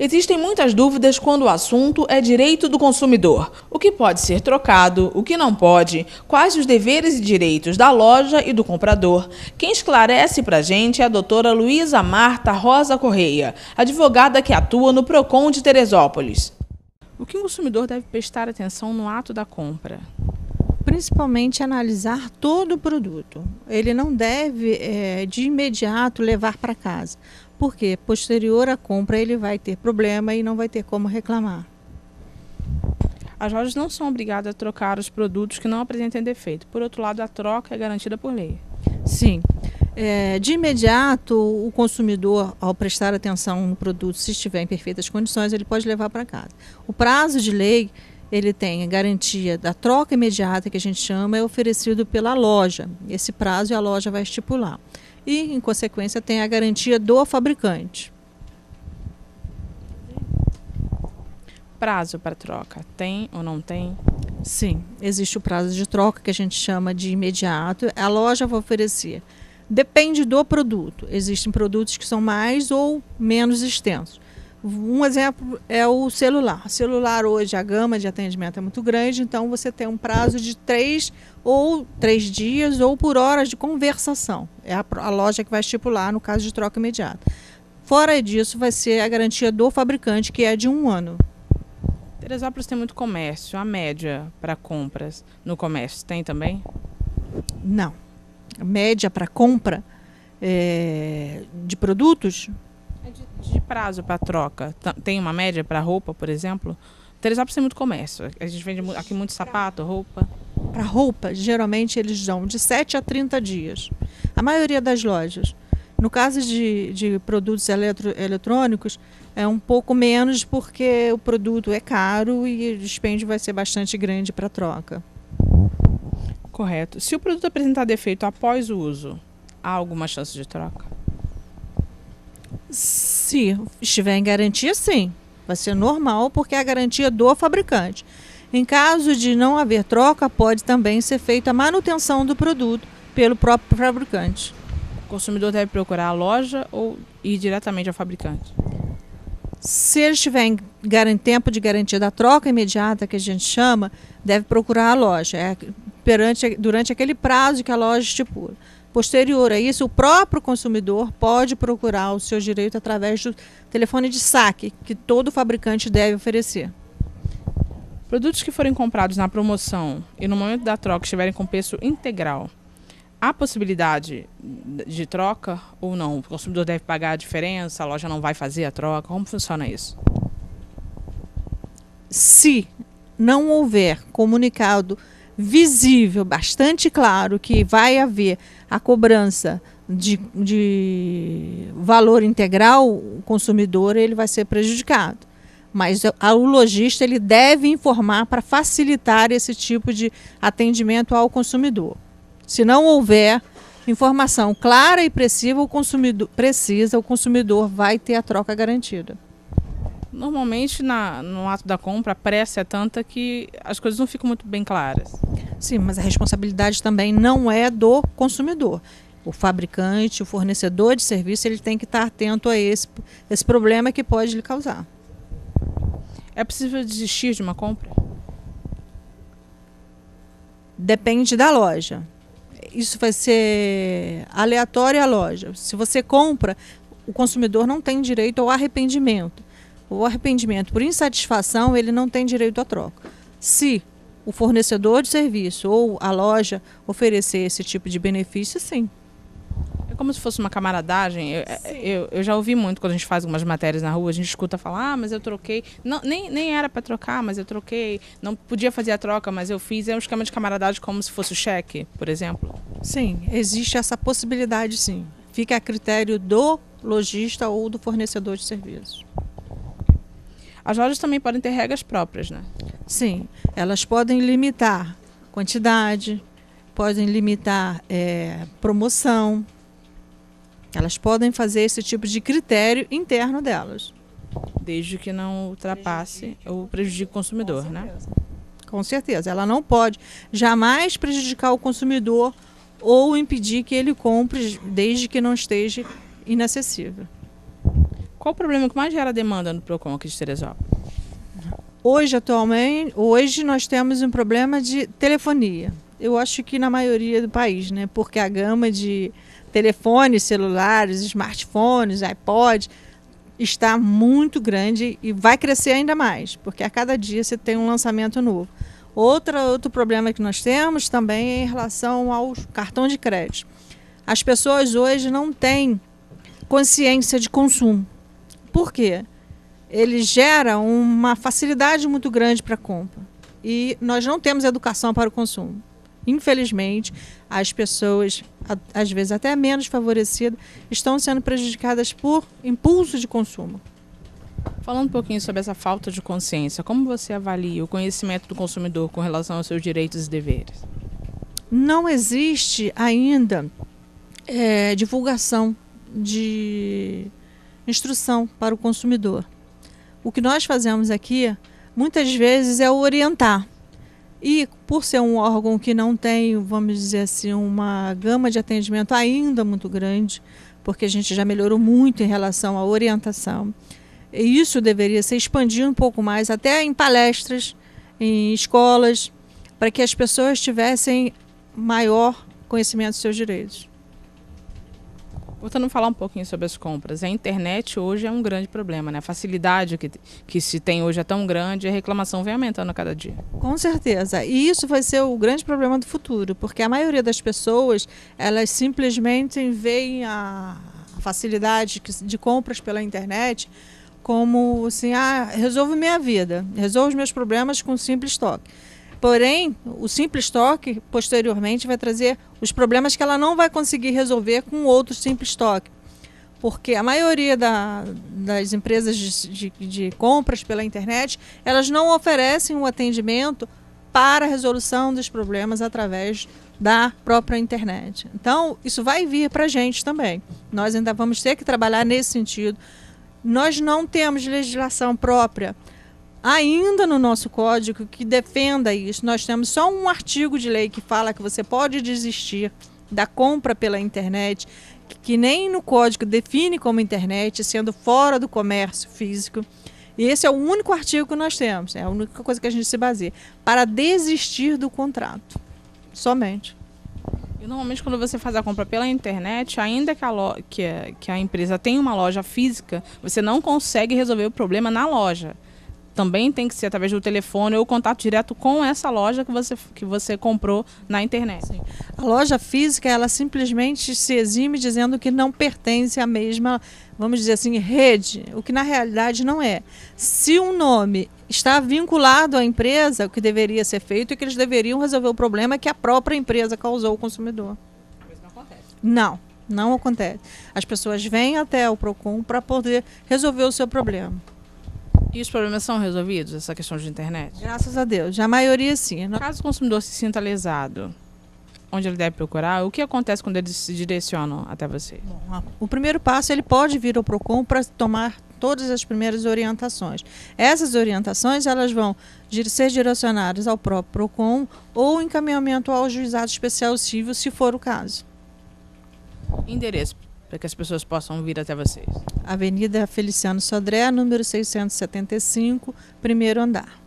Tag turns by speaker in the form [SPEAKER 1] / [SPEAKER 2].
[SPEAKER 1] Existem muitas dúvidas quando o assunto é direito do consumidor. O que pode ser trocado, o que não pode, quais os deveres e direitos da loja e do comprador. Quem esclarece para a gente é a doutora Luísa Marta Rosa Correia, advogada que atua no PROCON de Teresópolis. O que o consumidor deve prestar atenção no ato da compra?
[SPEAKER 2] Principalmente analisar todo o produto. Ele não deve, de imediato, levar para casa. Porque, posterior à compra, ele vai ter problema e não vai ter como reclamar.
[SPEAKER 1] As lojas não são obrigadas a trocar os produtos que não apresentem defeito. Por outro lado, a troca é garantida por lei.
[SPEAKER 2] Sim. De imediato, o consumidor, ao prestar atenção no produto, se estiver em perfeitas condições, ele pode levar para casa. O prazo de lei, ele tem a garantia da troca imediata, que a gente chama, é oferecido pela loja. Esse prazo a loja vai estipular. E, em consequência, tem a garantia do fabricante.
[SPEAKER 1] Prazo para troca, tem ou não tem?
[SPEAKER 2] Sim, existe o prazo de troca, que a gente chama de imediato. A loja vai oferecer. Depende do produto. Existem produtos que são mais ou menos extensos. Um exemplo é o celular. O celular hoje, a gama de atendimento é muito grande, então você tem um prazo de 3 dias ou por horas de conversação. É a loja que vai estipular no caso de troca imediata. Fora disso, vai ser a garantia do fabricante, que é de 1 ano.
[SPEAKER 1] Teresópolis tem muito comércio. A média para compras no comércio tem também?
[SPEAKER 2] Não. A média para compra de produtos...
[SPEAKER 1] De prazo para troca, tem uma média para roupa, por exemplo? Teresópolis tem muito comércio, a gente vende aqui muito sapato, roupa.
[SPEAKER 2] Para roupa, geralmente eles dão de 7 a 30 dias. A maioria das lojas. No caso de produtos eletrônicos, é um pouco menos porque o produto é caro e o dispêndio vai ser bastante grande para troca.
[SPEAKER 1] Correto. Se o produto apresentar defeito após o uso, há alguma chance de troca?
[SPEAKER 2] Se estiver em garantia, sim. Vai ser normal, porque é a garantia do fabricante. Em caso de não haver troca, pode também ser feita a manutenção do produto pelo próprio fabricante.
[SPEAKER 1] O consumidor deve procurar a loja ou ir diretamente ao fabricante?
[SPEAKER 2] Se ele estiver em tempo de garantia da troca imediata, que a gente chama, deve procurar a loja. Durante aquele prazo que a loja estipula. Posterior a isso, o próprio consumidor pode procurar o seu direito através do telefone de saque, que todo fabricante deve oferecer.
[SPEAKER 1] Produtos que forem comprados na promoção e no momento da troca estiverem com preço integral, há possibilidade de troca ou não? O consumidor deve pagar a diferença, a loja não vai fazer a troca? Como funciona isso?
[SPEAKER 2] Se não houver comunicado visível, bastante claro, que vai haver a cobrança de valor integral, o consumidor ele vai ser prejudicado. Mas o lojista ele deve informar para facilitar esse tipo de atendimento ao consumidor. Se não houver informação clara e precisa, o consumidor vai ter a troca garantida.
[SPEAKER 1] Normalmente, no ato da compra, a pressa é tanta que as coisas não ficam muito bem claras.
[SPEAKER 2] Sim, mas a responsabilidade também não é do consumidor. O fabricante, o fornecedor de serviço, ele tem que estar atento a esse problema que pode lhe causar.
[SPEAKER 1] É possível desistir de uma compra?
[SPEAKER 2] Depende da loja. Isso vai ser aleatório à loja. Se você compra, o consumidor não tem direito ao arrependimento. O arrependimento por insatisfação, ele não tem direito à troca. Se o fornecedor de serviço ou a loja oferecer esse tipo de benefício, sim.
[SPEAKER 1] É como se fosse uma camaradagem. Eu já ouvi muito quando a gente faz algumas matérias na rua, a gente escuta falar, mas eu troquei. Não, nem era para trocar, mas eu troquei. Não podia fazer a troca, mas eu fiz. É um esquema de camaradagem como se fosse o cheque, por exemplo?
[SPEAKER 2] Sim, existe essa possibilidade, sim. Fica a critério do lojista ou do fornecedor de serviços.
[SPEAKER 1] As lojas também podem ter regras próprias, né?
[SPEAKER 2] Sim, elas podem limitar quantidade, podem limitar promoção. Elas podem fazer esse tipo de critério interno delas.
[SPEAKER 1] Desde que não ultrapasse ou prejudique o consumidor, né?
[SPEAKER 2] Com certeza. Ela não pode jamais prejudicar o consumidor ou impedir que ele compre, desde que não esteja inacessível.
[SPEAKER 1] Qual o problema que mais gera demanda no Procon aqui de Teresópolis?
[SPEAKER 2] Hoje nós temos um problema de telefonia. Eu acho que na maioria do país, né? Porque a gama de telefones celulares, smartphones, iPod, está muito grande e vai crescer ainda mais, porque a cada dia você tem um lançamento novo. Outro problema que nós temos também é em relação ao cartão de crédito. As pessoas hoje não têm consciência de consumo. Por quê? Ele gera uma facilidade muito grande para a compra. E nós não temos educação para o consumo. Infelizmente, as pessoas, às vezes até menos favorecidas, estão sendo prejudicadas por impulso de consumo.
[SPEAKER 1] Falando um pouquinho sobre essa falta de consciência, como você avalia o conhecimento do consumidor com relação aos seus direitos e deveres?
[SPEAKER 2] Não existe ainda divulgação de instrução para o consumidor. O que nós fazemos aqui, muitas vezes, é orientar. E por ser um órgão que não tem, vamos dizer assim, uma gama de atendimento ainda muito grande, porque a gente já melhorou muito em relação à orientação, e isso deveria ser expandido um pouco mais, até em palestras, em escolas, para que as pessoas tivessem maior conhecimento dos seus direitos.
[SPEAKER 1] Voltando a falar um pouquinho sobre as compras, a internet hoje é um grande problema, né? A facilidade que se tem hoje é tão grande e a reclamação vem aumentando a cada dia.
[SPEAKER 2] Com certeza. E isso vai ser o grande problema do futuro, porque a maioria das pessoas, elas simplesmente veem a facilidade de compras pela internet como assim, resolvo minha vida, resolvo os meus problemas com um simples toque. Porém, o simples toque, posteriormente, vai trazer os problemas que ela não vai conseguir resolver com outro simples toque. Porque a maioria das empresas de compras pela internet, elas não oferecem um atendimento para a resolução dos problemas através da própria internet. Então, isso vai vir para a gente também. Nós ainda vamos ter que trabalhar nesse sentido. Nós não temos legislação própria ainda no nosso código que defenda isso. Nós temos só um artigo de lei que fala que você pode desistir da compra pela internet, que nem no código define como internet, sendo fora do comércio físico. E esse é o único artigo que nós temos, é a única coisa que a gente se baseia, para desistir do contrato, somente.
[SPEAKER 1] E normalmente quando você faz a compra pela internet, ainda que a empresa tenha uma loja física, você não consegue resolver o problema na loja. Também tem que ser através do telefone ou contato direto com essa loja que você comprou na internet.
[SPEAKER 2] Sim. A loja física, ela simplesmente se exime dizendo que não pertence à mesma, vamos dizer assim, rede, o que na realidade não é. Se um nome está vinculado à empresa, o que deveria ser feito é que eles deveriam resolver o problema que a própria empresa causou ao consumidor.
[SPEAKER 1] Mas não acontece.
[SPEAKER 2] Não acontece. As pessoas vêm até o Procon para poder resolver o seu problema.
[SPEAKER 1] E os problemas são resolvidos, essa questão de internet?
[SPEAKER 2] Graças a Deus. A maioria, sim.
[SPEAKER 1] Caso o consumidor se sinta lesado, onde ele deve procurar? O que acontece quando eles se direcionam até você?
[SPEAKER 2] Bom, o primeiro passo, ele pode vir ao Procon para tomar todas as primeiras orientações. Essas orientações, elas vão ser direcionadas ao próprio Procon ou encaminhamento ao juizado especial civil, se for o caso.
[SPEAKER 1] Endereço, para que as pessoas possam vir até vocês.
[SPEAKER 2] Avenida Feliciano Sodré, número 675, primeiro andar.